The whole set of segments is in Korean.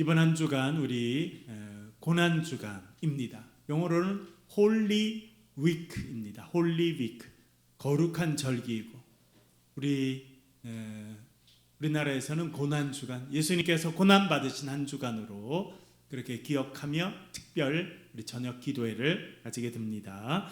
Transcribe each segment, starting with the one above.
이번 한 주간 우리 고난 주간입니다. 영어로는 홀리 위크입니다. 홀리 위크, 거룩한 절기이고 우리나라에서는 고난 주간, 예수님께서 고난 받으신 한 주간으로 그렇게 기억하며 특별 우리 저녁 기도회를 가지게 됩니다.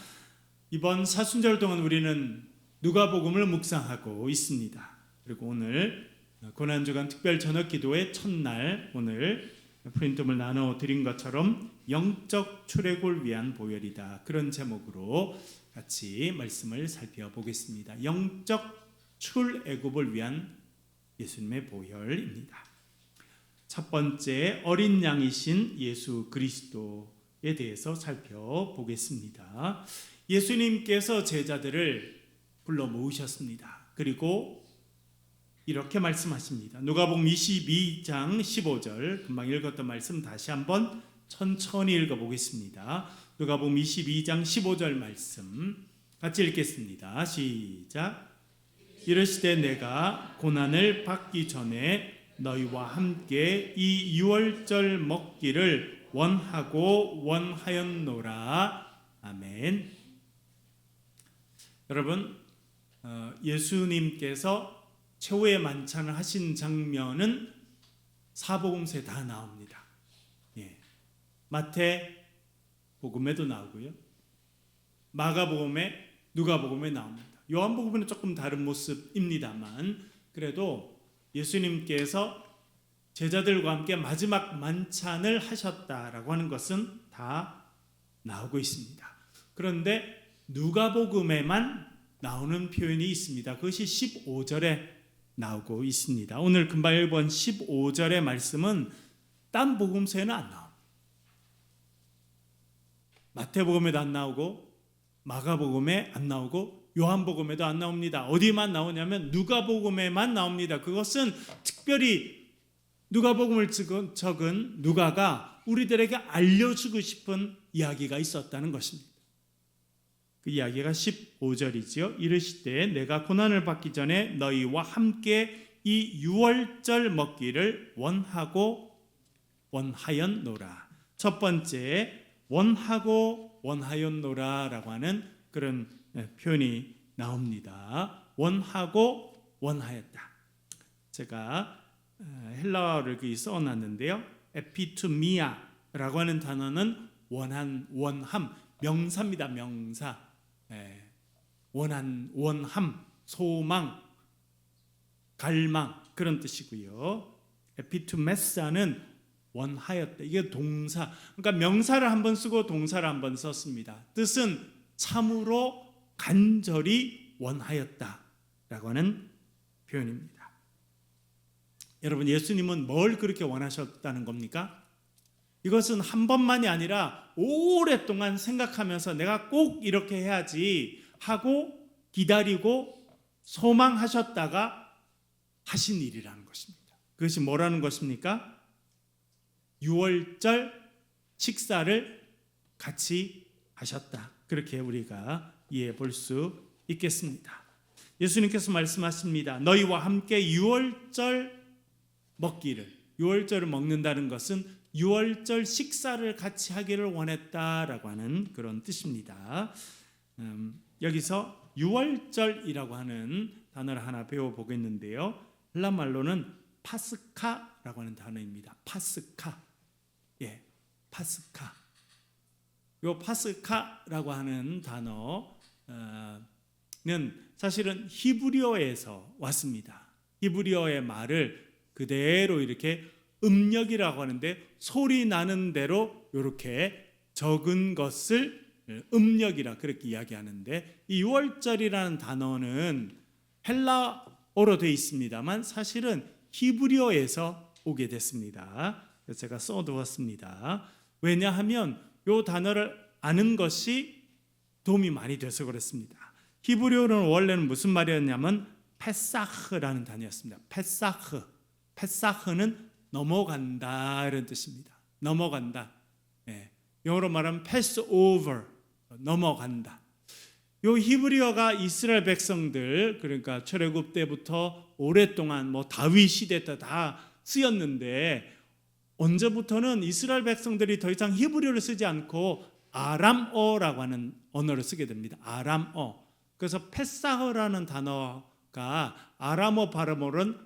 이번 사순절 동안 우리는 누가복음을 묵상하고 있습니다. 그리고 오늘 고난주간 특별 저녁 기도회 첫날, 오늘 프린트물 나눠 드린 것처럼 영적 출애굽을 위한 보혈이다, 그런 제목으로 같이 말씀을 살펴보겠습니다. 영적 출애굽을 위한 예수님의 보혈입니다. 첫 번째, 어린 양이신 예수 그리스도에 대해서 살펴보겠습니다. 예수님께서 제자들을 불러 모으셨습니다. 그리고 이렇게 말씀하십니다. 누가복음 22장 15절, 금방 읽었던 말씀 다시 한번 천천히 읽어보겠습니다. 누가복음 22장 15절 말씀 같이 읽겠습니다. 시작. 이르시되 내가 고난을 받기 전에 너희와 함께 이 유월절 먹기를 원하고 원하였노라. 아멘. 여러분, 예수님께서 최후의 만찬을 하신 장면은 사복음서에 다 나옵니다. 마태복음에도 나오고요, 마가복음에, 누가복음에 나옵니다. 요한복음은 조금 다른 모습입니다만 그래도 예수님께서 제자들과 함께 마지막 만찬을 하셨다라고 하는 것은 다 나오고 있습니다. 그런데 누가복음에만 나오는 표현이 있습니다. 그것이 15절에 나오고 있습니다. 오늘 금방 읽은 15절의 말씀은 딴 복음서에는 안 나옵니다. 마태복음에도 안 나오고 마가복음에 안 나오고 요한복음에도 안 나옵니다. 어디만 나오냐면 누가복음에만 나옵니다. 그것은 특별히 누가복음을 적은 누가가 우리들에게 알려주고 싶은 이야기가 있었다는 것입니다. 그 이야기가 15절이지요. 이르시되 내가 고난을 받기 전에 너희와 함께 이 유월절 먹기를 원하고 원하였노라. 첫 번째, 원하고 원하였노라라고 하는 그런 표현이 나옵니다. 원하고 원하였다. 제가 헬라어를 써놨는데요, 에피투미아라고 하는 단어는 원함, 명사입니다. 명사. 원함, 소망, 갈망, 그런 뜻이고요. 에피투메사는 원하였다. 이게 동사. 그러니까 명사를 한번 쓰고 동사를 한번 썼습니다. 뜻은 참으로 간절히 원하였다라고 하는 표현입니다. 여러분, 예수님은 뭘 그렇게 원하셨다는 겁니까? 이것은 한 번만이 아니라 오랫동안 생각하면서 내가 꼭 이렇게 해야지 하고 기다리고 소망하셨다가 하신 일이라는 것입니다. 그것이 뭐라는 것입니까? 유월절 식사를 같이 하셨다. 그렇게 우리가 이해해 볼 수 있겠습니다. 예수님께서 말씀하십니다. 너희와 함께 유월절 먹기를, 유월절을 먹는다는 것은 유월절 식사를 같이 하기를 원했다라고 하는 그런 뜻입니다. 여기서 유월절이라고 하는 단어를 하나 배워보겠는데요, 헬라 말로는 파스카라고 하는 단어입니다. 파스카. 파스카. 요 파스카라고 하는 단어는 사실은 히브리어에서 왔습니다. 히브리어의 말을 그대로 이렇게 음력이라고 하는데 소리 나는 대로 이렇게 적은 것을 음력이라 그렇게 이야기하는데, 이 유월절이라는 단어는 헬라어로 되어 있습니다만 사실은 히브리어에서 오게 됐습니다. 그래서 제가 써두었습니다. 왜냐하면 이 단어를 아는 것이 도움이 많이 돼서 그렇습니다. 히브리어는 원래는 무슨 말이었냐면 페사흐라는 단어였습니다. 페사흐는 넘어간다, 이런 뜻입니다. 넘어간다. 영어로 말하면 pass over, 넘어간다. 요 히브리어가 이스라엘 백성들, 그러니까 출애굽 때부터 오랫동안 다윗 시대 때 다 쓰였는데 언제부터는 이스라엘 백성들이 더 이상 히브리어를 쓰지 않고 아람어라고 하는 언어를 쓰게 됩니다. 아람어. 그래서 페사흐라는 단어가 아람어 발음으로는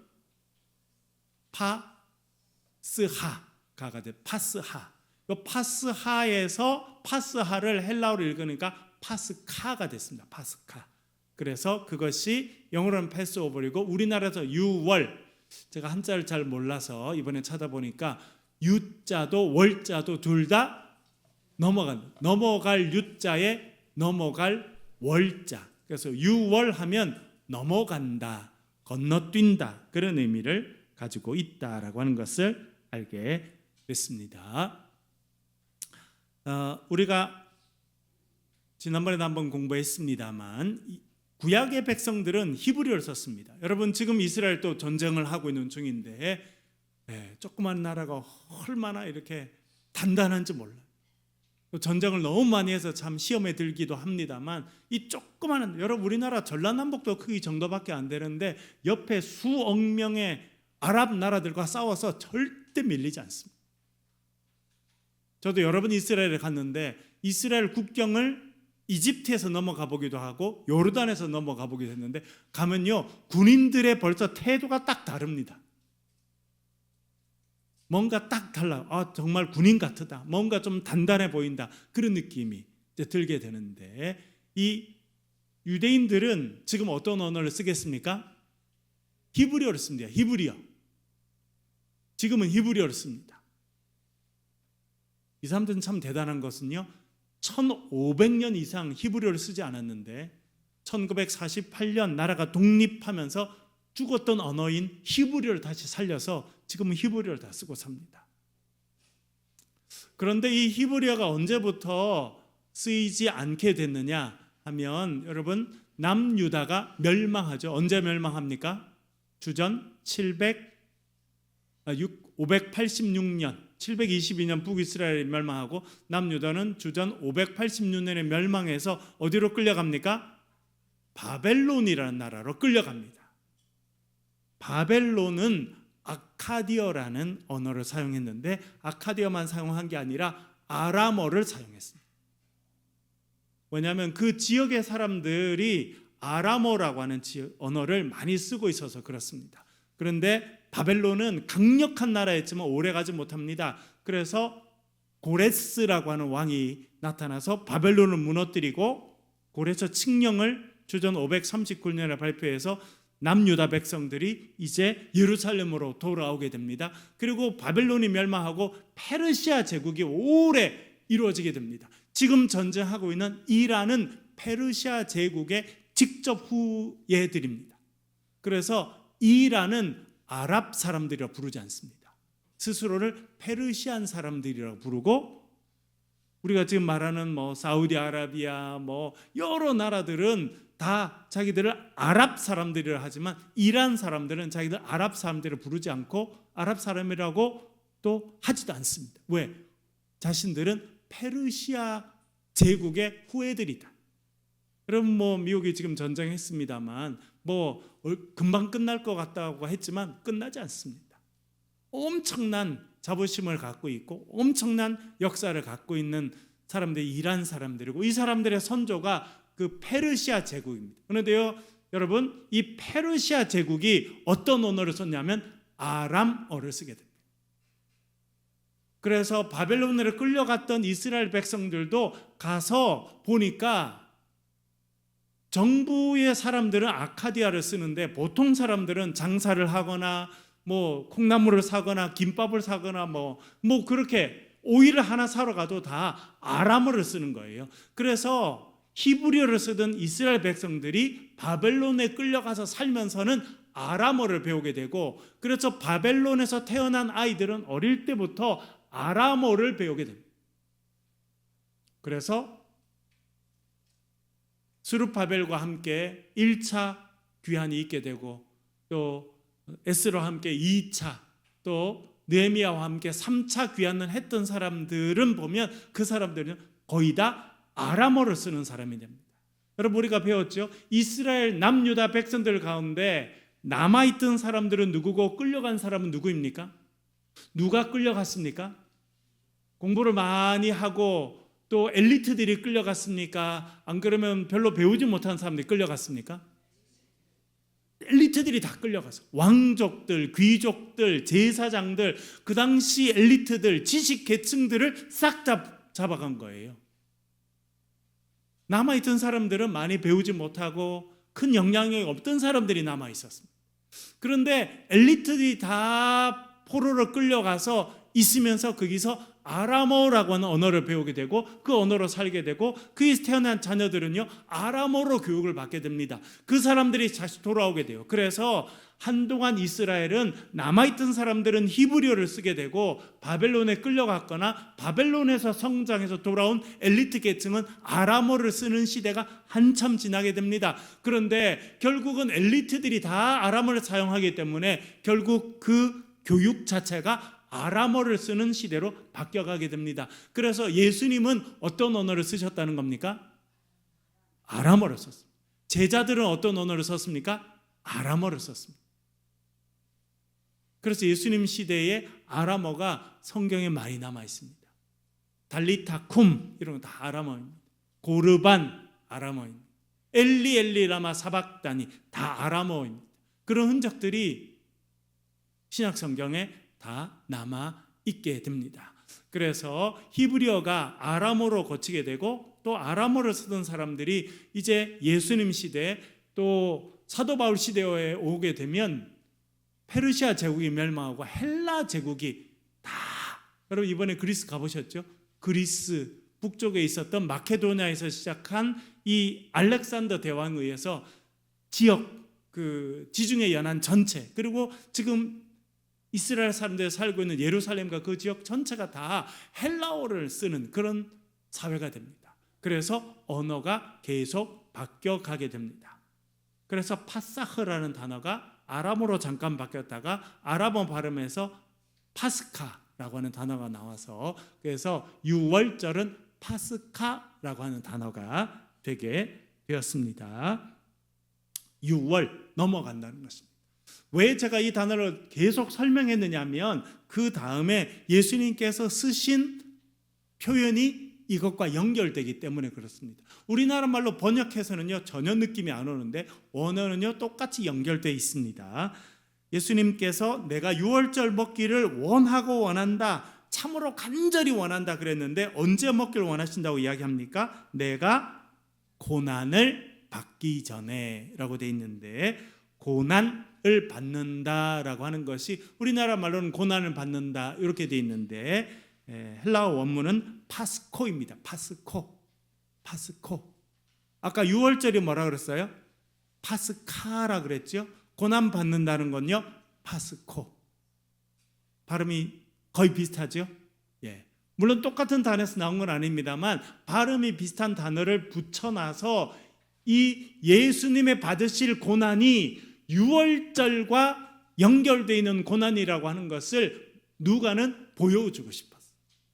파스하가 돼. 파스하. 이 파스하에서 파스하를 헬라어로 읽으니까 파스카가 됐습니다. 파스카. 그래서 그것이 영어로는 패스오버이고 우리나라에서 유월. 제가 한자를 잘 몰라서 이번에 찾아보니까 유자도 월자도 둘 다 넘어갈 유자에 넘어갈 월자. 그래서 유월하면 넘어간다, 건너뛴다 그런 의미를 가지고 있다라고 하는 것을 알게 됐습니다. 우리가 지난번에도 한번 공부했습니다만 구약의 백성들은 히브리어를 썼습니다. 여러분 지금 이스라엘도 전쟁을 하고 있는 중인데 조그만 나라가 얼마나 이렇게 단단한지 몰라요. 전쟁을 너무 많이 해서 참 시험에 들기도 합니다만 이 조그마한 여러분 우리나라 전라남북도 크기 정도밖에 안 되는데 옆에 수억 명의 아랍 나라들과 싸워서 절대 밀리지 않습니다. 저도 여러 번 이스라엘에 갔는데 이스라엘 국경을 이집트에서 넘어가 보기도 하고 요르단에서 넘어가 보기도 했는데 가면요 군인들의 벌써 태도가 딱 다릅니다. 뭔가 딱 달라. 정말 군인 같다. 뭔가 좀 단단해 보인다. 그런 느낌이 이제 들게 되는데 이 유대인들은 지금 어떤 언어를 쓰겠습니까? 히브리어를 씁니다. 히브리어. 지금은 히브리어를 씁니다. 이 사람들은 참 대단한 것은요. 1500년 이상 히브리어를 쓰지 않았는데 1948년 나라가 독립하면서 죽었던 언어인 히브리어를 다시 살려서 지금은 히브리어를 다 쓰고 삽니다. 그런데 이 히브리어가 언제부터 쓰이지 않게 됐느냐 하면 여러분 남유다가 멸망하죠. 언제 멸망합니까? 주전 586년 722년 북이스라엘이 멸망하고 남유다는 주전 586년에 멸망해서 어디로 끌려갑니까? 바벨론이라는 나라로 끌려갑니다. 바벨론은 아카디어라는 언어를 사용했는데 아카디어만 사용한 게 아니라 아람어를 사용했습니다. 왜냐하면 그 지역의 사람들이 아람어라고 하는 언어를 많이 쓰고 있어서 그렇습니다. 그런데 바벨론은 강력한 나라였지만 오래가지 못합니다. 그래서 고레스라고 하는 왕이 나타나서 바벨론을 무너뜨리고 고레스 칙령을 주전 539년에 발표해서 남유다 백성들이 이제 예루살렘으로 돌아오게 됩니다. 그리고 바벨론이 멸망하고 페르시아 제국이 오래 이루어지게 됩니다. 지금 전쟁하고 있는 이란은 페르시아 제국의 직접 후예들입니다. 그래서 이란은 아랍 사람들이라 부르지 않습니다. 스스로를 페르시안 사람들이라고 부르고 우리가 지금 말하는 사우디아라비아 여러 나라들은 다 자기들을 아랍 사람들이라 하지만 이란 사람들은 자기들 아랍 사람들을 부르지 않고 아랍 사람이라고 또 하지도 않습니다. 왜? 자신들은 페르시아 제국의 후예들이다. 여러분 미국이 지금 전쟁했습니다만 금방 끝날 것 같다고 했지만 끝나지 않습니다. 엄청난 자부심을 갖고 있고 엄청난 역사를 갖고 있는 사람들이 이란 사람들이고 이 사람들의 선조가 그 페르시아 제국입니다. 그런데요 여러분 이 페르시아 제국이 어떤 언어를 썼냐면 아람어를 쓰게 됩니다. 그래서 바벨론으로 끌려갔던 이스라엘 백성들도 가서 보니까 정부의 사람들은 아카디아를 쓰는데 보통 사람들은 장사를 하거나 콩나물을 사거나 김밥을 사거나 그렇게 오이를 하나 사러 가도 다 아람어를 쓰는 거예요. 그래서 히브리어를 쓰던 이스라엘 백성들이 바벨론에 끌려가서 살면서는 아람어를 배우게 되고 그래서 바벨론에서 태어난 아이들은 어릴 때부터 아람어를 배우게 됩니다. 그래서 스룹바벨과 함께 1차 귀환이 있게 되고 또 에스라와 함께 2차 또 느헤미야와 함께 3차 귀환을 했던 사람들은 보면 그 사람들은 거의 다 아람어를 쓰는 사람이 됩니다. 여러분 우리가 배웠죠? 이스라엘 남유다 백성들 가운데 남아있던 사람들은 누구고 끌려간 사람은 누구입니까? 누가 끌려갔습니까? 공부를 많이 하고 또 엘리트들이 끌려갔습니까? 안 그러면 별로 배우지 못한 사람들이 끌려갔습니까? 엘리트들이 다 끌려가서 왕족들, 귀족들, 제사장들, 그 당시 엘리트들, 지식 계층들을 싹 잡아간 거예요. 남아있던 사람들은 많이 배우지 못하고 큰 영향력이 없던 사람들이 남아있었습니다. 그런데 엘리트들이 다 포로로 끌려가서 있으면서 거기서 아람어라고 하는 언어를 배우게 되고 그 언어로 살게 되고 거기서 태어난 자녀들은요 아람어로 교육을 받게 됩니다. 그 사람들이 다시 돌아오게 돼요. 그래서 한동안 이스라엘은 남아있던 사람들은 히브리어를 쓰게 되고 바벨론에 끌려갔거나 바벨론에서 성장해서 돌아온 엘리트 계층은 아람어를 쓰는 시대가 한참 지나게 됩니다. 그런데 결국은 엘리트들이 다 아람어를 사용하기 때문에 결국 그 교육 자체가 아람어를 쓰는 시대로 바뀌어가게 됩니다. 그래서 예수님은 어떤 언어를 쓰셨다는 겁니까? 아람어를 썼습니다. 제자들은 어떤 언어를 썼습니까? 아람어를 썼습니다. 그래서 예수님 시대에 아람어가 성경에 많이 남아 있습니다. 달리타쿰 이런 거 다 아람어입니다. 고르반 아람어입니다. 엘리 엘리 라마 사박다니 다 아람어입니다. 그런 흔적들이 신약 성경에 다 남아 있게 됩니다. 그래서 히브리어가 아람어로 거치게 되고 또 아람어를 쓰던 사람들이 이제 예수님 시대 또 사도 바울 시대에 오게 되면 페르시아 제국이 멸망하고 헬라 제국이 다 여러분 이번에 그리스 가보셨죠? 그리스 북쪽에 있었던 마케도니아에서 시작한 이 알렉산더 대왕에 의해서 지역 그 지중해 연안 전체 그리고 지금 이스라엘 사람들이 살고 있는 예루살렘과 그 지역 전체가 다 헬라어를 쓰는 그런 사회가 됩니다. 그래서 언어가 계속 바뀌어가게 됩니다. 그래서 파사흐라는 단어가 아람어로 잠깐 바뀌었다가 아람어 발음에서 파스카라고 하는 단어가 나와서 그래서 유월절은 파스카라고 하는 단어가 되게 되었습니다. 6월 넘어간다는 것입니다. 왜 제가 이 단어를 계속 설명했느냐 하면 그 다음에 예수님께서 쓰신 표현이 이것과 연결되기 때문에 그렇습니다. 우리나라 말로 번역해서는요 전혀 느낌이 안 오는데 원어는요 똑같이 연결되어 있습니다. 예수님께서 내가 유월절 먹기를 원하고 원한다, 참으로 간절히 원한다 그랬는데 언제 먹기를 원하신다고 이야기합니까? 내가 고난을 받기 전에 라고 되어 있는데 고난을 받는다라고 하는 것이 우리나라 말로는 고난을 받는다 이렇게 되어 있는데 헬라어 원문은 파스코입니다. 파스코. 아까 유월절이 뭐라 그랬어요? 파스카라 그랬죠? 고난 받는다는 건요 파스코. 발음이 거의 비슷하죠? 예. 물론 똑같은 단어에서 나온 건 아닙니다만 발음이 비슷한 단어를 붙여놔서 이 예수님의 받으실 고난이 유월절과 연결되어 있는 고난이라고 하는 것을 누가는 보여주고 싶었어요.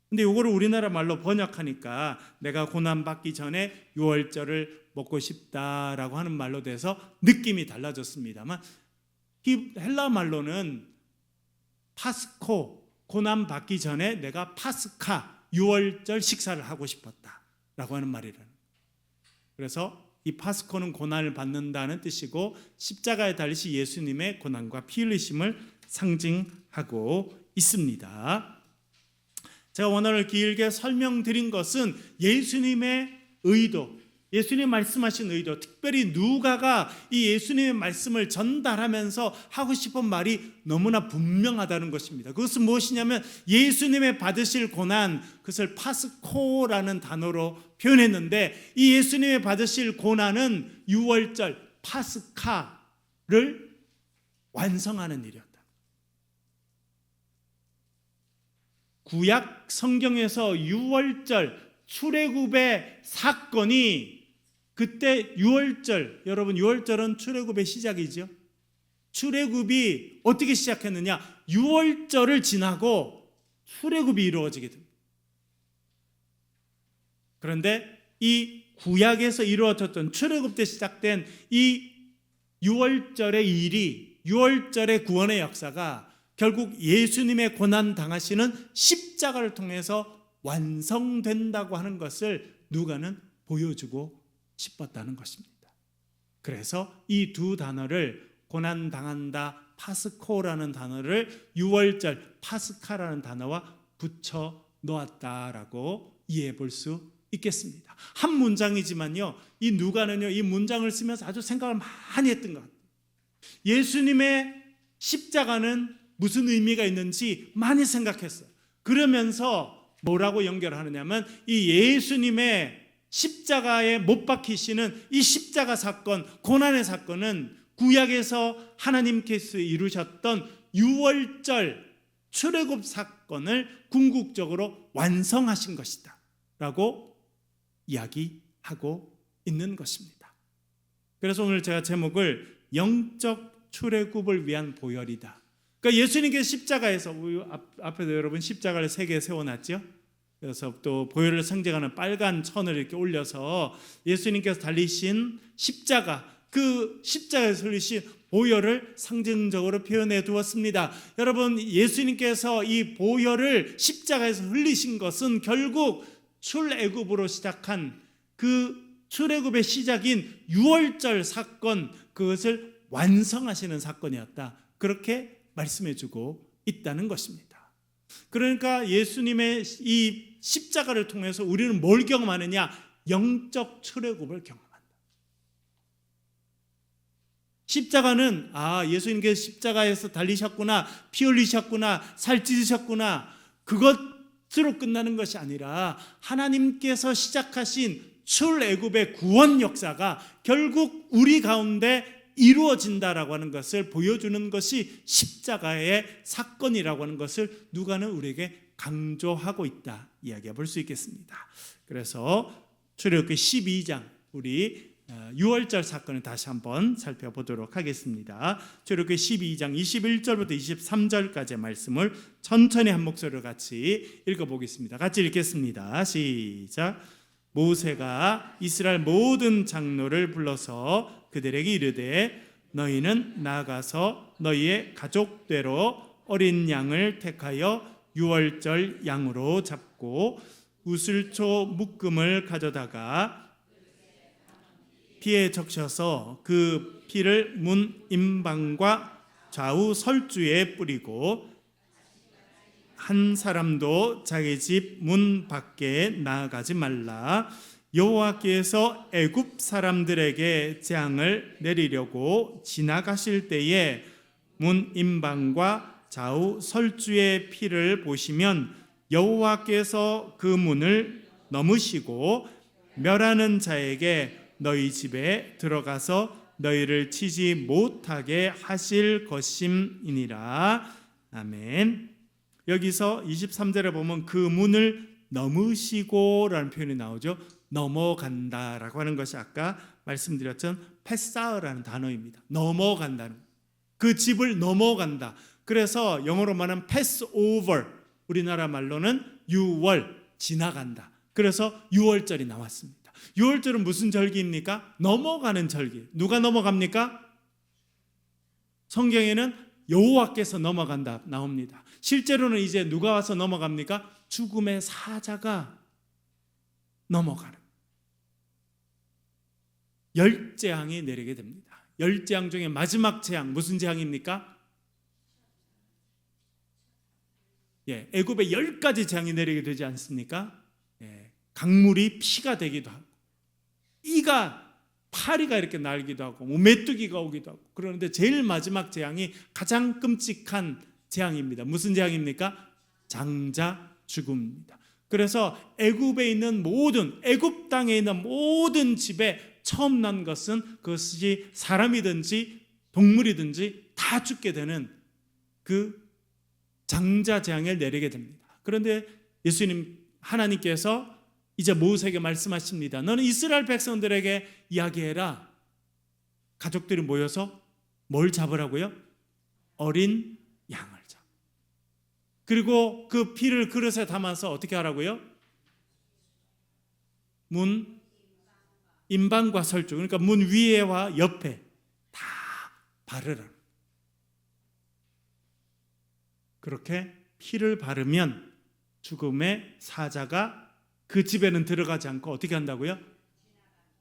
근데 이거를 우리나라 말로 번역하니까 내가 고난 받기 전에 유월절을 먹고 싶다라고 하는 말로 돼서 느낌이 달라졌습니다만 헬라 말로는 파스코, 고난 받기 전에 내가 파스카, 유월절 식사를 하고 싶었다라고 하는 말이라는 거예요. 그래서 이 파스코는 고난을 받는다는 뜻이고 십자가에 달리신 예수님의 고난과 피 흘리심을 상징하고 있습니다. 제가 오늘 길게 설명드린 것은 예수님의 의도, 예수님 말씀하신 의도, 특별히 누가가 이 예수님의 말씀을 전달하면서 하고 싶은 말이 너무나 분명하다는 것입니다. 그것은 무엇이냐면 예수님의 받으실 고난, 그것을 파스코라는 단어로 표현했는데 이 예수님의 받으실 고난은 유월절 파스카를 완성하는 일이었다. 구약 성경에서 유월절 출애굽의 사건이 그때 유월절, 여러분 유월절은 출애굽의 시작이죠. 출애굽이 어떻게 시작했느냐? 유월절을 지나고 출애굽이 이루어지게 됩니다. 그런데 이 구약에서 이루어졌던 출애굽 때 시작된 이 유월절의 일이, 유월절의 구원의 역사가 결국 예수님의 고난 당하시는 십자가를 통해서 완성된다고 하는 것을 누가는 보여주고 싶었다는 것입니다. 그래서 이 두 단어를 고난 당한다 파스코라는 단어를 유월절 파스카라는 단어와 붙여 놓았다라고 이해해 볼 수 있겠습니다. 한 문장이지만요, 이 누가는요, 이 문장을 쓰면서 아주 생각을 많이 했던 것 같아요. 예수님의 십자가는 무슨 의미가 있는지 많이 생각했어요. 그러면서 뭐라고 연결하느냐면 이 예수님의 십자가에 못 박히시는 이 십자가 사건, 고난의 사건은 구약에서 하나님께서 이루셨던 유월절 출애굽 사건을 궁극적으로 완성하신 것이다 라고 이야기하고 있는 것입니다. 그래서 오늘 제가 제목을 영적 출애굽을 위한 보혈이다. 그러니까 예수님께서 십자가에서, 앞에도 여러분 십자가를 3개 세워놨죠. 그래서 또 보혈을 상징하는 빨간 천을 이렇게 올려서 예수님께서 달리신 십자가, 그 십자가에서 흘리신 보혈을 상징적으로 표현해 두었습니다. 여러분, 예수님께서 이 보혈을 십자가에서 흘리신 것은 결국 출애굽으로 시작한 그 출애굽의 시작인 유월절 사건, 그것을 완성하시는 사건이었다, 그렇게 말씀해 주고 있다는 것입니다. 그러니까 예수님의 이 십자가를 통해서 우리는 뭘 경험하느냐? 영적 출애굽을 경험한다. 십자가는 예수님께서 십자가에서 달리셨구나, 피 흘리셨구나, 살 찢으셨구나, 그것으로 끝나는 것이 아니라 하나님께서 시작하신 출애굽의 구원 역사가 결국 우리 가운데 이루어진다라고 하는 것을 보여주는 것이 십자가의 사건이라고 하는 것을 누가는 우리에게 강조하고 있다, 이야기해 볼 수 있겠습니다. 그래서 출애굽기 12장, 우리 유월절 사건을 다시 한번 살펴보도록 하겠습니다. 출애굽기 12장 21절부터 23절까지의 말씀을 천천히 한 목소리로 같이 읽어보겠습니다. 같이 읽겠습니다. 시작. 모세가 이스라엘 모든 장로를 불러서 그들에게 이르되 너희는 나아가서 너희의 가족대로 어린 양을 택하여 유월절 양으로 잡고 우슬초 묶음을 가져다가 피에 적셔서 그 피를 문 임방과 좌우 설주에 뿌리고 한 사람도 자기 집 문 밖에 나아가지 말라. 여호와께서 애굽 사람들에게 재앙을 내리려고 지나가실 때에 문 임방과 좌우 설주의 피를 보시면 여호와께서 그 문을 넘으시고 멸하는 자에게 너희 집에 들어가서 너희를 치지 못하게 하실 것임이니라. 아멘. 여기서 23절에 보면 그 문을 넘으시고 라는 표현이 나오죠. 넘어간다라고 하는 것이 아까 말씀드렸던 패사으라는 단어입니다. 넘어간다는, 그 집을 넘어간다. 그래서 영어로 말하면 pass over, 우리나라 말로는 유월, 지나간다. 그래서 유월절이 나왔습니다. 유월절은 무슨 절기입니까? 넘어가는 절기. 누가 넘어갑니까? 성경에는 여호와께서 넘어간다 나옵니다. 실제로는 이제 누가 와서 넘어갑니까? 죽음의 사자가 넘어가는, 열 재앙이 내리게 됩니다. 열 재앙 중에 마지막 재앙, 무슨 재앙입니까? 애굽에 10가지 재앙이 내리게 되지 않습니까? 강물이 피가 되기도 하고, 파리가 이렇게 날기도 하고, 메뚜기가 오기도 하고, 그러는데 제일 마지막 재앙이 가장 끔찍한 재앙입니다. 무슨 재앙입니까? 장자 죽음입니다. 그래서 애굽에 있는 모든, 애굽 땅에 있는 모든 집에 처음 난 것은, 그것이 사람이든지 동물이든지 다 죽게 되는 그 장자 재앙을 내리게 됩니다. 그런데 예수님, 하나님께서 이제 모세에게 말씀하십니다. 너는 이스라엘 백성들에게 이야기해라. 가족들이 모여서 뭘 잡으라고요? 어린 양을 잡. 그리고 그 피를 그릇에 담아서 어떻게 하라고요? 문 임방과 설주, 그러니까 문 위에와 옆에 다 바르라. 그렇게 피를 바르면 죽음의 사자가 그 집에는 들어가지 않고 어떻게 한다고요?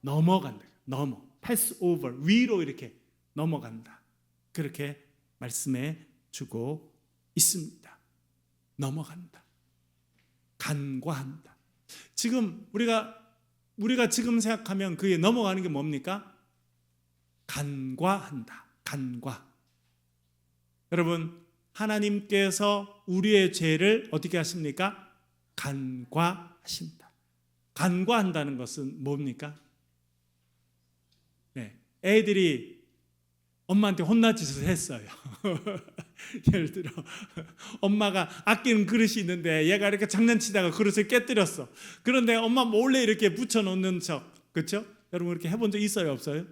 넘어간다. pass over, 위로 이렇게 넘어간다. 그렇게 말씀해 주고 있습니다. 넘어간다. 간과한다. 지금 우리가 지금 생각하면 그게 넘어가는 게 뭡니까? 간과한다. 간과. 여러분, 하나님께서 우리의 죄를 어떻게 하십니까? 간과하신다. 간과한다는 것은 뭡니까? 네, 애들이 엄마한테 혼난 짓을 했어요. 예를 들어 엄마가 아끼는 그릇이 있는데 얘가 이렇게 장난치다가 그릇을 깨뜨렸어. 그런데 엄마 몰래 이렇게 붙여놓는 척, 그렇죠? 여러분 그렇게 해본 적 있어요, 없어요?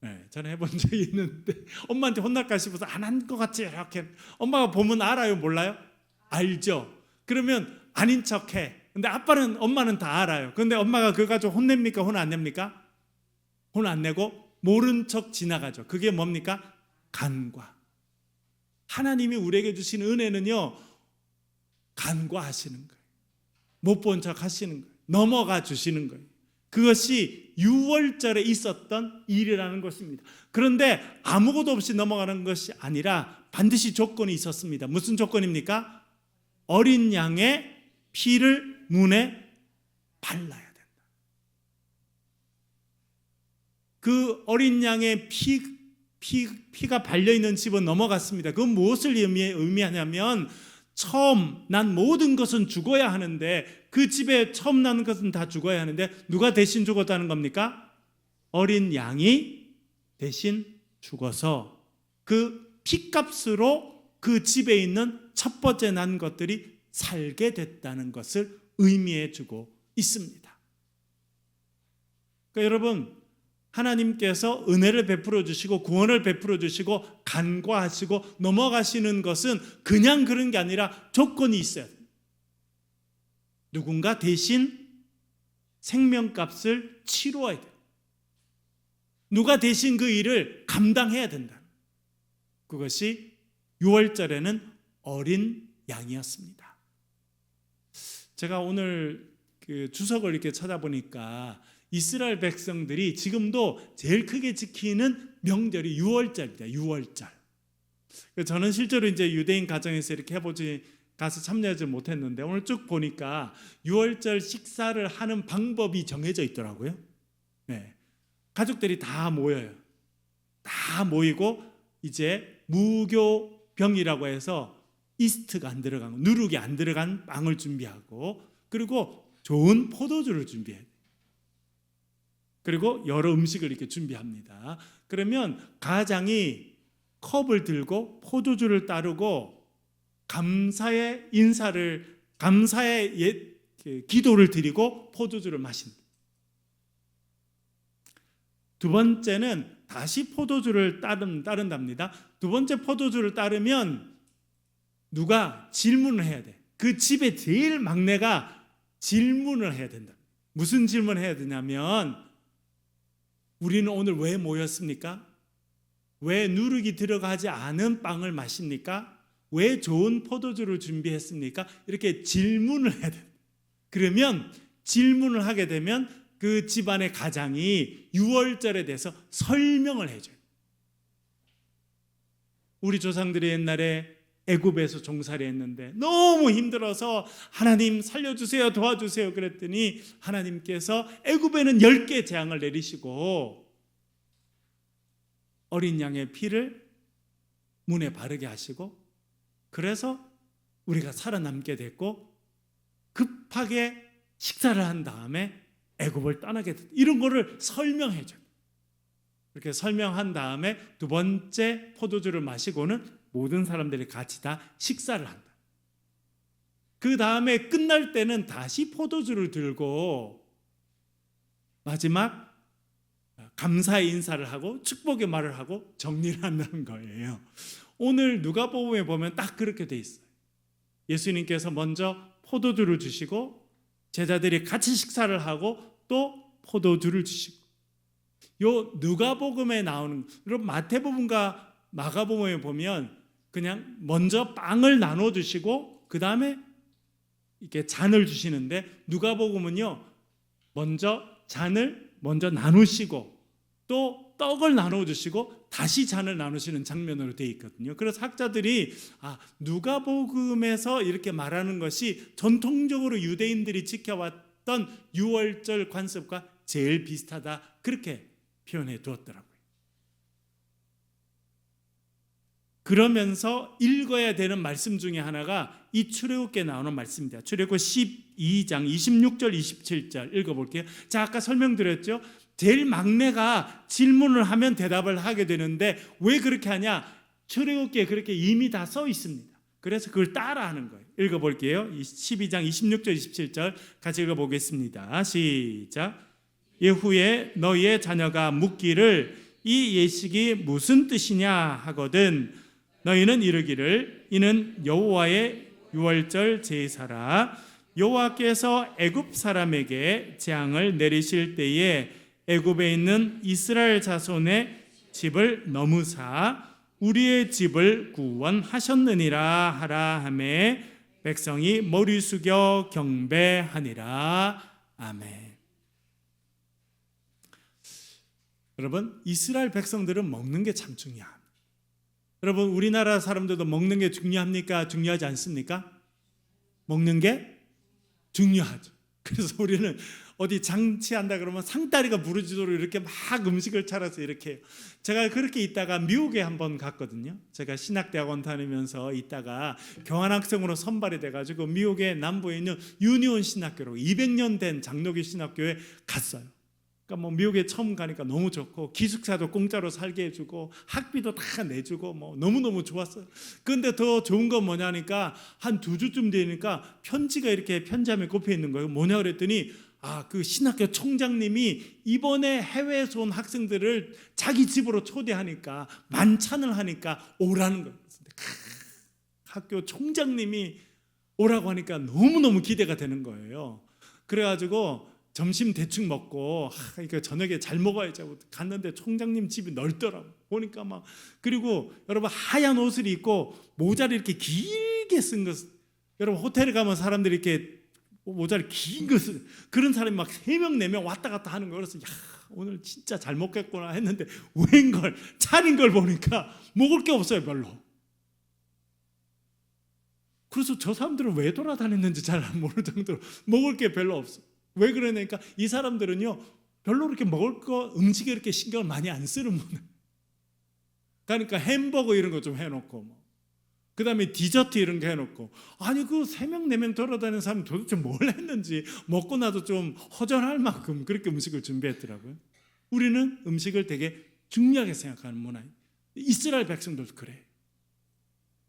네, 저는 해본 적이 있는데 엄마한테 혼날까 싶어서 안 한 것 같지 이렇게. 엄마가 보면 알아요, 몰라요? 알죠. 그러면 아닌 척해. 근데 엄마는 다 알아요. 근데 엄마가 그거 가지고 혼냅니까? 혼 안 냅니까? 혼 안 내고 모른 척 지나가죠. 그게 뭡니까? 간과. 하나님이 우리에게 주신 은혜는요, 간과하시는 거예요. 못 본 척 하시는 거예요. 넘어가 주시는 거예요. 그것이 유월절에 있었던 일이라는 것입니다. 그런데 아무것도 없이 넘어가는 것이 아니라 반드시 조건이 있었습니다. 무슨 조건입니까? 어린 양의 피를 문에 발라야 된다. 그 어린 양의 피가 발려있는 집은 넘어갔습니다. 그건 무엇을 의미하냐면 처음 난 모든 것은 죽어야 하는데 그 집에 처음 난 것은 다 죽어야 하는데 누가 대신 죽었다는 겁니까? 어린 양이 대신 죽어서 그 피값으로 그 집에 있는 첫 번째 난 것들이 살게 됐다는 것을 의미해 주고 있습니다. 그러니까 여러분, 하나님께서 은혜를 베풀어 주시고 구원을 베풀어 주시고 간과하시고 넘어가시는 것은 그냥 그런 게 아니라 조건이 있어야 돼요. 누군가 대신 생명값을 치루어야 돼요. 누가 대신 그 일을 감당해야 된다. 그것이 유월절에는 어린 양이었습니다. 제가 오늘 그 주석을 이렇게 찾아보니까 이스라엘 백성들이 지금도 제일 크게 지키는 명절이 유월절입니다. 유월절. 저는 실제로 이제 유대인 가정에서 이렇게 가서 참여하지 못했는데 오늘 쭉 보니까 유월절 식사를 하는 방법이 정해져 있더라고요. 네. 가족들이 다 모여요. 다 모이고 이제 무교병이라고 해서 이스트가 안 들어간, 누룩이 안 들어간 빵을 준비하고 그리고 좋은 포도주를 준비해요. 그리고 여러 음식을 이렇게 준비합니다. 그러면 가장이 컵을 들고 포도주를 따르고 감사의 기도를 드리고 포도주를 마신다. 두 번째는 다시 포도주를 따른답니다. 두 번째 포도주를 따르면 누가 질문을 해야 돼. 그 집의 제일 막내가 질문을 해야 된다. 무슨 질문을 해야 되냐면 우리는 오늘 왜 모였습니까? 왜 누룩이 들어가지 않은 빵을 마십니까? 왜 좋은 포도주를 준비했습니까? 이렇게 질문을 해야 돼요. 그러면 질문을 하게 되면 그 집안의 가장이 유월절에 대해서 설명을 해줘요. 우리 조상들이 옛날에 애굽에서 종살이 했는데 너무 힘들어서 하나님 살려주세요, 도와주세요 그랬더니 하나님께서 애굽에는 10개의 재앙을 내리시고 어린 양의 피를 문에 바르게 하시고 그래서 우리가 살아남게 됐고 급하게 식사를 한 다음에 애굽을 떠나게 됐다. 이런 거를 설명해 줘요. 그렇게 설명한 다음에 두 번째 포도주를 마시고는 모든 사람들이 같이 다 식사를 한다. 그 다음에 끝날 때는 다시 포도주를 들고 마지막 감사의 인사를 하고 축복의 말을 하고 정리를 한다는 거예요. 오늘 누가복음에 보면 딱 그렇게 돼 있어요. 예수님께서 먼저 포도주를 주시고 제자들이 같이 식사를 하고 또 포도주를 주시고 요 누가복음에 나오는, 여러분 마태복음과 마가복음에 보면 그냥 먼저 빵을 나눠 주시고 그 다음에 이렇게 잔을 주시는데, 누가복음은요 먼저 잔을 먼저 나누시고 또 떡을 나눠 주시고 다시 잔을 나누시는 장면으로 되어 있거든요. 그래서 학자들이 누가복음에서 이렇게 말하는 것이 전통적으로 유대인들이 지켜왔던 유월절 관습과 제일 비슷하다, 그렇게 표현해 두었더라고요. 그러면서 읽어야 되는 말씀 중에 하나가 이 출애굽기에 나오는 말씀입니다. 출애굽기 12장 26절 27절 읽어볼게요. 자, 아까 설명드렸죠. 제일 막내가 질문을 하면 대답을 하게 되는데 왜 그렇게 하냐? 출애굽기에 그렇게 이미 다 써 있습니다. 그래서 그걸 따라하는 거예요. 읽어볼게요. 12장 26절 27절 같이 읽어보겠습니다. 시작. 이후에 너희의 자녀가 묻기를 이 예식이 무슨 뜻이냐 하거든 너희는 이르기를 이는 여호와의 유월절 제사라. 여호와께서 애굽 사람에게 재앙을 내리실 때에 애굽에 있는 이스라엘 자손의 집을 넘으사 우리의 집을 구원하셨느니라 하라 하매 백성이 머리 숙여 경배하니라. 아멘. 여러분, 이스라엘 백성들은 먹는 게 참 중요합니다. 여러분, 우리나라 사람들도 먹는 게 중요합니까? 중요하지 않습니까? 먹는 게 중요하죠. 그래서 우리는 어디 장치한다 그러면 상다리가 부르짖도록 이렇게 막 음식을 차려서 이렇게 해요. 제가 그렇게 있다가 미국에 한번 갔거든요. 제가 신학대학원 다니면서 있다가 교환학생으로 선발이 돼가지고 미국의 남부에 있는 유니온 신학교로 200년 된 장로교 신학교에 갔어요. 그러니까 뭐 미국에 처음 가니까 너무 좋고 기숙사도 공짜로 살게 해주고 학비도 다 내주고 뭐 너무너무 좋았어요. 그런데 더 좋은 건 뭐냐니까 한 2주쯤 되니까 편지가 이렇게 편지함에 꼽혀 있는 거예요. 뭐냐 그랬더니 그 신학교 총장님이 이번에 해외에서 온 학생들을 자기 집으로 초대하니까 만찬을 하니까 오라는 거예요. 학교 총장님이 오라고 하니까 너무너무 기대가 되는 거예요. 그래가지고 점심 대충 먹고 그러니까 저녁에 잘 먹어야지 하고 갔는데 총장님 집이 넓더라고. 보니까 막, 그리고 여러분 하얀 옷을 입고 모자를 이렇게 길게 쓴 것, 여러분 호텔에 가면 사람들이 이렇게 모자를 긴 것을, 그런 사람이 막 3명 4명 왔다 갔다 하는 거예요. 그래서 오늘 진짜 잘 먹겠구나 했는데 웬걸 차린 걸 보니까 먹을 게 없어요, 별로. 그래서 저 사람들은 왜 돌아다녔는지 잘 모를 정도로 먹을 게 별로 없어. 왜 그러냐니까 이 사람들은요 별로 그렇게 먹을 거 음식에 이렇게 신경을 많이 안 쓰는 분들. 그러니까 햄버거 이런 거 좀 해놓고 뭐. 그 다음에 디저트 이런 거 해놓고, 아니 그 3명 4명 돌아다니는 사람 도대체 뭘 했는지 먹고 나도 좀 허전할 만큼 그렇게 음식을 준비했더라고요. 우리는 음식을 되게 중요하게 생각하는 문화예요. 이스라엘 백성들도 그래요.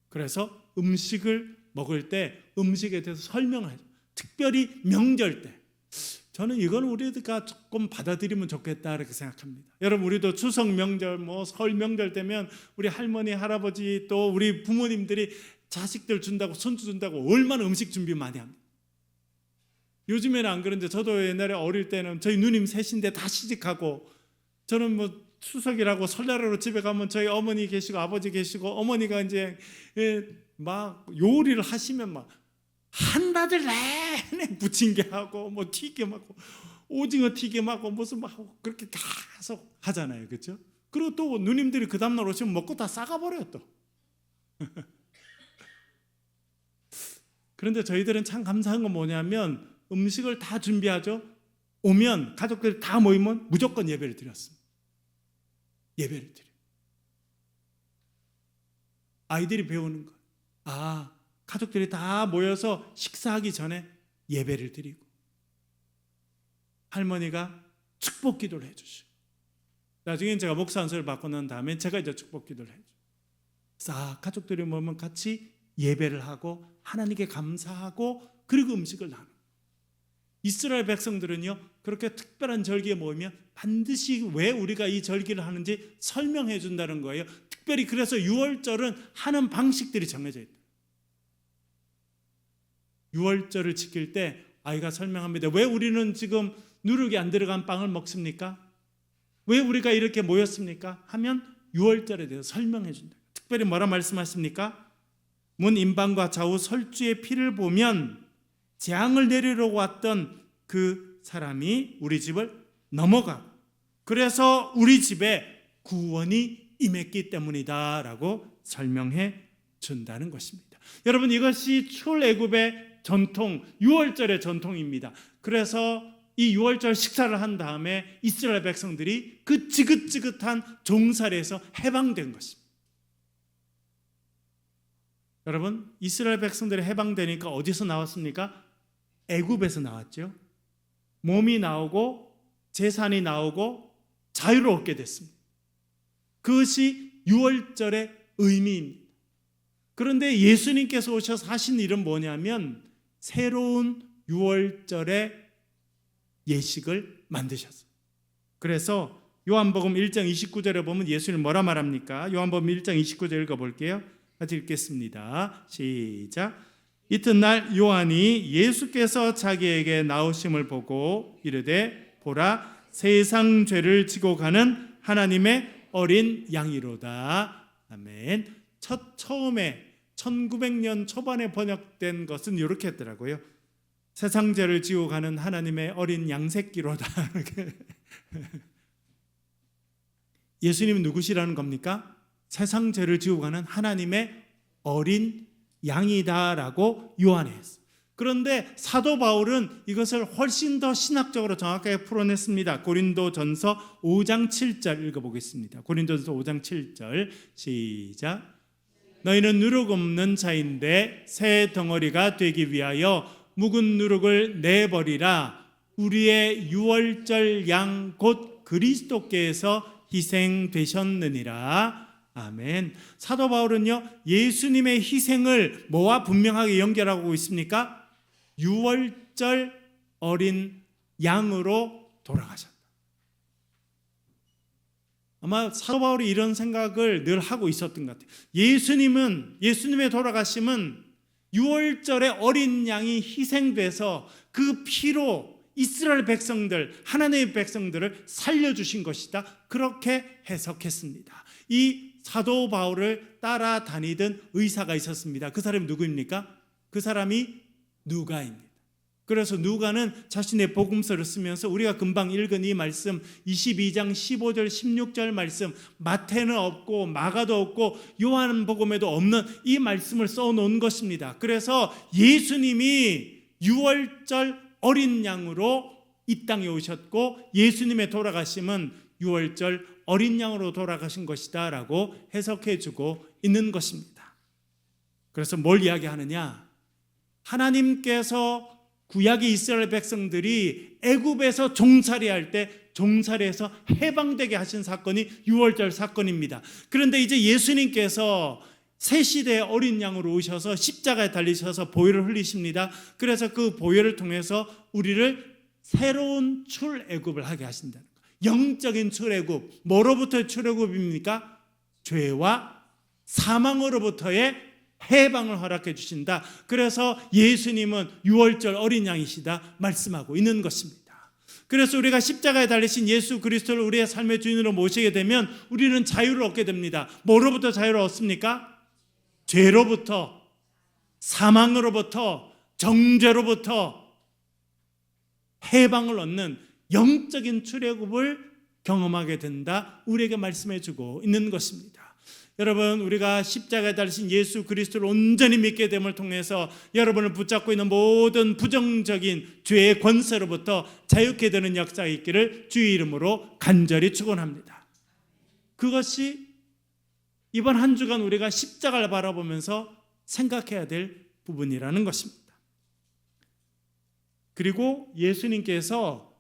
그래서 음식을 먹을 때 음식에 대해서 설명을 하죠. 특별히 명절 때. 저는 이건 우리가 조금 받아들이면 좋겠다 이렇게 생각합니다. 여러분, 우리도 추석 명절, 뭐 설 명절 되면 우리 할머니, 할아버지 또 우리 부모님들이 자식들 준다고, 손주 준다고 얼마나 음식 준비 많이 합니다. 요즘에는 안 그런데 저도 옛날에 어릴 때는 저희 누님 셋인데 다 시집가고, 저는 뭐 추석이라고 설날으로 집에 가면 저희 어머니 계시고 아버지 계시고 어머니가 이제 막 요리를 하시면 막 한낮을 내내 부침개 하고 뭐 튀김 하고 오징어 튀김 하고 무슨 막 하고 그렇게 계속 하잖아요, 그렇죠? 그리고 또 누님들이 그 다음날 오시면 먹고 다 싸가버려요 또. 그런데 저희들은 참 감사한 건 뭐냐면 음식을 다 준비하죠. 오면 가족들이 다 모이면 무조건 예배를 드렸습니다. 예배를 드려요. 아이들이 배우는 거. 가족들이 다 모여서 식사하기 전에 예배를 드리고 할머니가 축복 기도를 해주시고 나중에 제가 목사 안수를 받고 난 다음에 제가 이제 축복 기도를 해줘. 싹 가족들이 모이면 같이 예배를 하고 하나님께 감사하고 그리고 음식을 나누고. 이스라엘 백성들은요 그렇게 특별한 절기에 모이면 반드시 왜 우리가 이 절기를 하는지 설명해 준다는 거예요. 특별히 그래서 유월절은 하는 방식들이 정해져 있다. 유월절을 지킬 때 아이가 설명합니다. 왜 우리는 지금 누룩이 안 들어간 빵을 먹습니까? 왜 우리가 이렇게 모였습니까? 하면 유월절에 대해서 설명해 준다. 특별히 뭐라 말씀하십니까? 문 임방과 좌우 설주의 피를 보면 재앙을 내리려고 왔던 그 사람이 우리 집을 넘어가고 그래서 우리 집에 구원이 임했기 때문이다 라고 설명해 준다는 것입니다. 여러분, 이것이 출애굽의 전통, 유월절의 전통입니다. 그래서 이 유월절 식사를 한 다음에 이스라엘 백성들이 그 지긋지긋한 종살이에서 해방된 것입니다. 여러분, 이스라엘 백성들이 해방되니까 어디서 나왔습니까? 애굽에서 나왔죠. 몸이 나오고 재산이 나오고 자유를 얻게 됐습니다. 그것이 유월절의 의미입니다. 그런데 예수님께서 오셔서 하신 일은 뭐냐면 새로운 유월절의 예식을 만드셨어요. 그래서 요한복음 1장 29절에 보면 예수님 뭐라 말합니까? 요한복음 1장 29절 읽어볼게요. 같이 읽겠습니다. 시작. 이튿날 요한이 예수께서 자기에게 나오심을 보고 이르되 보라, 세상 죄를 지고 가는 하나님의 어린 양이로다. 아멘. 처음에 1900년 초반에 번역된 것은 이렇게 했더라고요. 세상 죄를 지고 가는 하나님의 어린 양새끼로다. 예수님은 누구시라는 겁니까? 세상 죄를 지고 가는 하나님의 어린 양이다라고 요한이 했어요. 그런데 사도 바울은 이것을 훨씬 더 신학적으로 정확하게 풀어냈습니다. 고린도전서 5장 7절 읽어보겠습니다. 고린도전서 5장 7절 시작. 너희는 누룩 없는 자인데 새 덩어리가 되기 위하여 묵은 누룩을 내버리라. 우리의 유월절 양 곧 그리스도께서 희생되셨느니라. 아멘. 사도 바울은요, 예수님의 희생을 뭐와 분명하게 연결하고 있습니까? 유월절 어린 양으로 돌아가셨다. 아마 사도 바울이 이런 생각을 늘 하고 있었던 것 같아요. 예수님의 돌아가심은 유월절의 어린 양이 희생돼서 그 피로 이스라엘 백성들, 하나님의 백성들을 살려주신 것이다. 그렇게 해석했습니다. 이 사도 바울을 따라다니던 의사가 있었습니다. 그 사람이 누구입니까? 그 사람이 누가입니다. 그래서 누가는 자신의 복음서를 쓰면서 우리가 금방 읽은 이 말씀 22장 15절 16절 말씀, 마태는 없고 마가도 없고 요한복음에도 없는 이 말씀을 써놓은 것입니다. 그래서 예수님이 유월절 어린 양으로 이 땅에 오셨고 예수님의 돌아가심은 유월절 어린 양으로 돌아가신 것이다 라고 해석해주고 있는 것입니다. 그래서 뭘 이야기하느냐? 하나님께서 구약의 이스라엘 백성들이 애굽에서 종살이할 때 종살이에서 해방되게 하신 사건이 유월절 사건입니다. 그런데 이제 예수님께서 새 시대의 어린 양으로 오셔서 십자가에 달리셔서 보혈을 흘리십니다. 그래서 그 보혈을 통해서 우리를 새로운 출애굽을 하게 하신다는 거예요. 영적인 출애굽. 뭐로부터의 출애굽입니까? 죄와 사망으로부터의 해방을 허락해 주신다. 그래서 예수님은 유월절 어린 양이시다 말씀하고 있는 것입니다. 그래서 우리가 십자가에 달리신 예수 그리스도를 우리의 삶의 주인으로 모시게 되면 우리는 자유를 얻게 됩니다. 뭐로부터 자유를 얻습니까? 죄로부터, 사망으로부터, 정죄로부터 해방을 얻는 영적인 출애굽을 경험하게 된다. 우리에게 말씀해 주고 있는 것입니다. 여러분, 우리가 십자가에 달리신 예수 그리스도를 온전히 믿게 됨을 통해서 여러분을 붙잡고 있는 모든 부정적인 죄의 권세로부터 자유케 되는 역사가 있기를 주의 이름으로 간절히 축원합니다. 그것이 이번 한 주간 우리가 십자가를 바라보면서 생각해야 될 부분이라는 것입니다. 그리고 예수님께서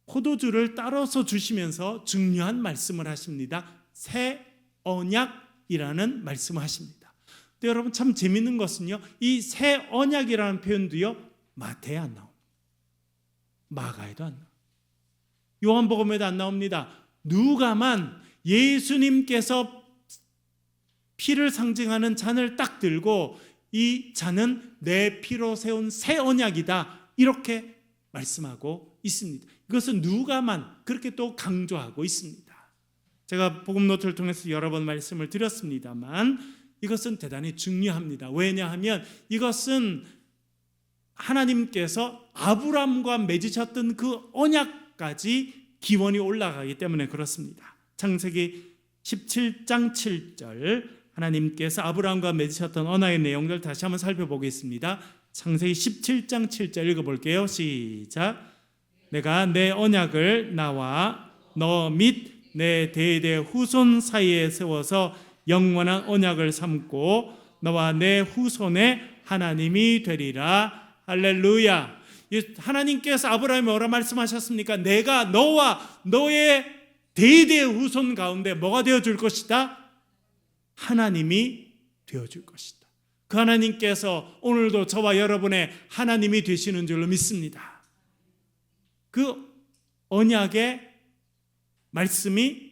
포도주를 따라서 주시면서 중요한 말씀을 하십니다. 새 언약이라는 말씀을 하십니다. 근데 여러분 참 재밌는 것은요, 이 새 언약이라는 표현도요 마태에 안 나옵니다. 마가에도 안 나옵니다. 요한복음에도 안 나옵니다. 누가만 예수님께서 피를 상징하는 잔을 딱 들고 이 잔은 내 피로 세운 새 언약이다 이렇게 말씀하고 있습니다. 이것은 누가만 그렇게 또 강조하고 있습니다. 제가 복음 노트를 통해서 여러 번 말씀을 드렸습니다만 이것은 대단히 중요합니다. 왜냐하면 이것은 하나님께서 아브라함과 맺으셨던 그 언약까지 기원이 올라가기 때문에 그렇습니다. 창세기 17장 7절 하나님께서 아브라함과 맺으셨던 언약의 내용들 다시 한번 살펴보겠습니다. 창세기 17장 7절 읽어볼게요. 시작. 내가 내 언약을 나와 너 및 내 대대 후손 사이에 세워서 영원한 언약을 삼고 너와 내 후손의 하나님이 되리라. 할렐루야. 하나님께서 아브라함에 뭐라 말씀하셨습니까? 내가 너와 너의 대대 후손 가운데 뭐가 되어줄 것이다? 하나님이 되어줄 것이다. 그 하나님께서 오늘도 저와 여러분의 하나님이 되시는 줄로 믿습니다. 그 언약의 말씀이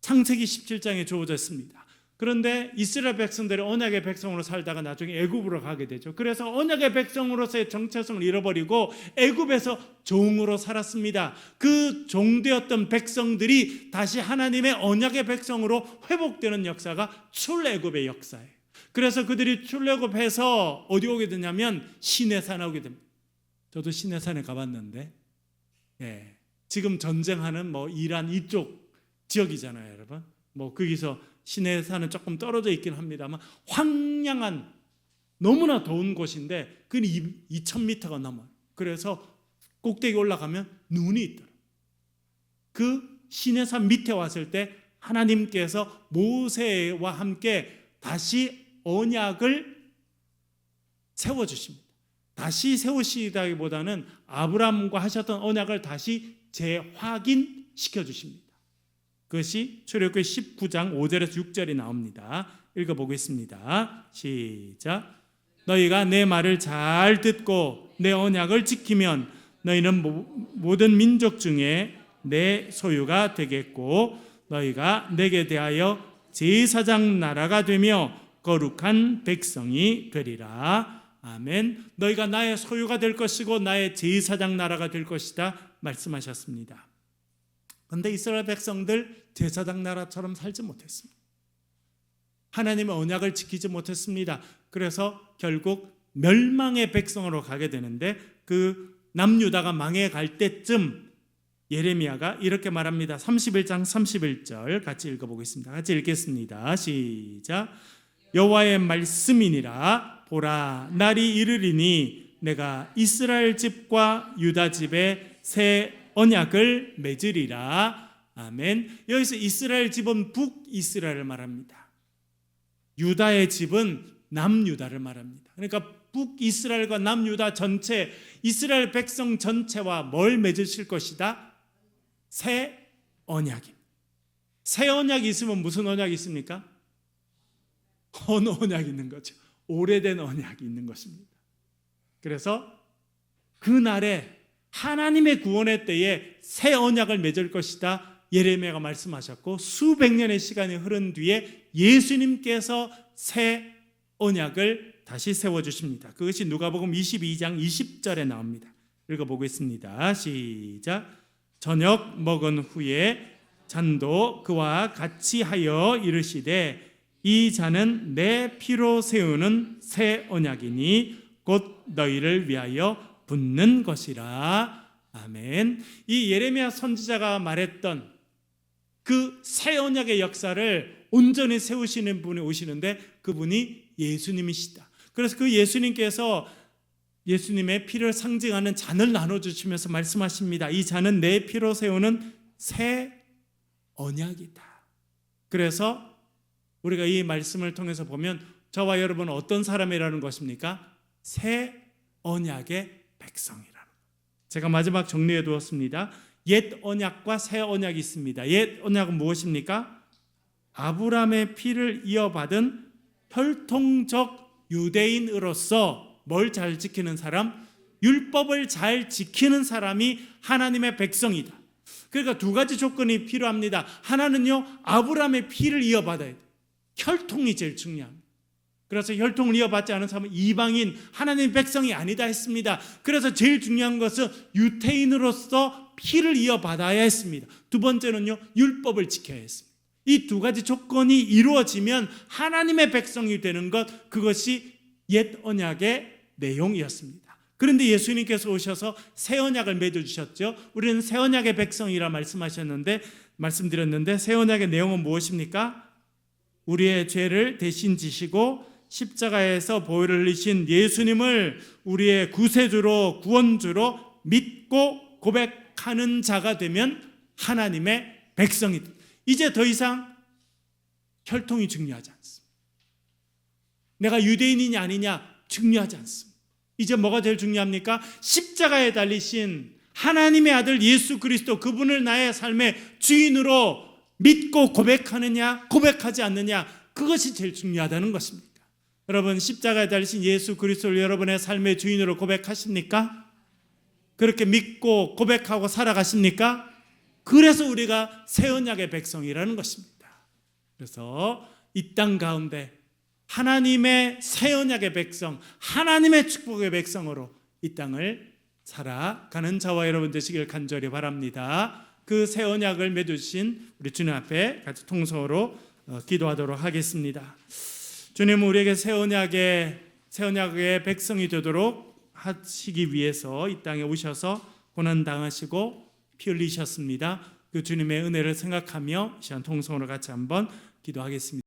창세기 17장에 주어졌습니다. 그런데 이스라엘 백성들이 언약의 백성으로 살다가 나중에 애굽으로 가게 되죠. 그래서 언약의 백성으로서의 정체성을 잃어버리고 애굽에서 종으로 살았습니다. 그 종되었던 백성들이 다시 하나님의 언약의 백성으로 회복되는 역사가 출애굽의 역사예요. 그래서 그들이 출애굽해서 어디 오게 되냐면 시내산에 오게 됩니다. 저도 시내산에 가봤는데 지금 전쟁하는 이란 이쪽 지역이잖아요, 여러분. 거기서 시내산은 조금 떨어져 있긴 합니다만 황량한 너무나 더운 곳인데 그건 2,000m가 넘어요. 그래서 꼭대기 올라가면 눈이 있더라고요. 그 시내산 밑에 왔을 때 하나님께서 모세와 함께 다시 언약을 세워주십니다. 다시 세우시다기보다는 아브라함과 하셨던 언약을 다시 재확인시켜 주십니다. 그것이 출애굽기 19장 5절에서 6절이 나옵니다. 읽어보겠습니다. 시작. 너희가 내 말을 잘 듣고 내 언약을 지키면 너희는 모든 민족 중에 내 소유가 되겠고 너희가 내게 대하여 제사장 나라가 되며 거룩한 백성이 되리라. 아멘. 너희가 나의 소유가 될 것이고 나의 제사장 나라가 될 것이다 말씀하셨습니다. 그런데 이스라엘 백성들 제사장 나라처럼 살지 못했습니다. 하나님의 언약을 지키지 못했습니다. 그래서 결국 멸망의 백성으로 가게 되는데 그 남유다가 망해갈 때쯤 예레미야가 이렇게 말합니다. 31장 31절 같이 읽어보겠습니다. 같이 읽겠습니다. 시작. 여호와의 말씀이니라. 보라, 날이 이르리니 내가 이스라엘 집과 유다 집에 새 언약을 맺으리라. 아멘. 여기서 이스라엘 집은 북이스라엘을 말합니다. 유다의 집은 남유다를 말합니다. 그러니까 북이스라엘과 남유다 전체, 이스라엘 백성 전체와 뭘 맺으실 것이다? 새 언약입니다. 새 언약이 있으면 무슨 언약이 있습니까? 어느 언약이 있는 거죠? 오래된 언약이 있는 것입니다. 그래서 그날에 하나님의 구원의 때에 새 언약을 맺을 것이다 예레미야가 말씀하셨고, 수백 년의 시간이 흐른 뒤에 예수님께서 새 언약을 다시 세워주십니다. 그것이 누가복음 22장 20절에 나옵니다. 읽어보겠습니다. 시작. 저녁 먹은 후에 잔도 그와 같이 하여 이르시되 이 잔은 내 피로 세우는 새 언약이니 곧 너희를 위하여 붓는 것이라. 아멘. 이 예레미야 선지자가 말했던 그 새 언약의 역사를 온전히 세우시는 분이 오시는데 그분이 예수님이시다. 그래서 그 예수님께서 예수님의 피를 상징하는 잔을 나눠주시면서 말씀하십니다. 이 잔은 내 피로 세우는 새 언약이다. 그래서 우리가 이 말씀을 통해서 보면 저와 여러분은 어떤 사람이라는 것입니까? 새 언약의 백성이라는 것. 제가 마지막 정리해 두었습니다. 옛 언약과 새 언약이 있습니다. 옛 언약은 무엇입니까? 아브라함의 피를 이어받은 혈통적 유대인으로서 뭘 잘 지키는 사람? 율법을 잘 지키는 사람이 하나님의 백성이다. 그러니까 두 가지 조건이 필요합니다. 하나는요, 아브라함의 피를 이어받아야 돼요. 혈통이 제일 중요합니다. 그래서 혈통을 이어받지 않은 사람은 이방인, 하나님의 백성이 아니다 했습니다. 그래서 제일 중요한 것은 유태인으로서 피를 이어받아야 했습니다. 두 번째는요, 율법을 지켜야 했습니다. 이 두 가지 조건이 이루어지면 하나님의 백성이 되는 것, 그것이 옛 언약의 내용이었습니다. 그런데 예수님께서 오셔서 새 언약을 맺어주셨죠. 우리는 새 언약의 백성이라 말씀드렸는데 새 언약의 내용은 무엇입니까? 우리의 죄를 대신 지시고 십자가에서 보혈을 흘리신 예수님을 우리의 구세주로 구원주로 믿고 고백하는 자가 되면 하나님의 백성이 됩니다. 이제 더 이상 혈통이 중요하지 않습니다. 내가 유대인이냐 아니냐 중요하지 않습니다. 이제 뭐가 제일 중요합니까? 십자가에 달리신 하나님의 아들 예수 그리스도, 그분을 나의 삶의 주인으로 믿고 고백하느냐 고백하지 않느냐, 그것이 제일 중요하다는 것입니다. 여러분, 십자가에 달리신 예수 그리스도를 여러분의 삶의 주인으로 고백하십니까? 그렇게 믿고 고백하고 살아가십니까? 그래서 우리가 새 언약의 백성이라는 것입니다. 그래서 이 땅 가운데 하나님의 새 언약의 백성, 하나님의 축복의 백성으로 이 땅을 살아가는 저와 여러분 되시길 간절히 바랍니다. 그 새 언약을 맺으신 우리 주님 앞에 같이 통성으로 기도하도록 하겠습니다. 주님, 우리에게 새 언약의 백성이 되도록 하시기 위해서 이 땅에 오셔서 고난당하시고 피 흘리셨습니다. 그 주님의 은혜를 생각하며 시간 통성으로 같이 한번 기도하겠습니다.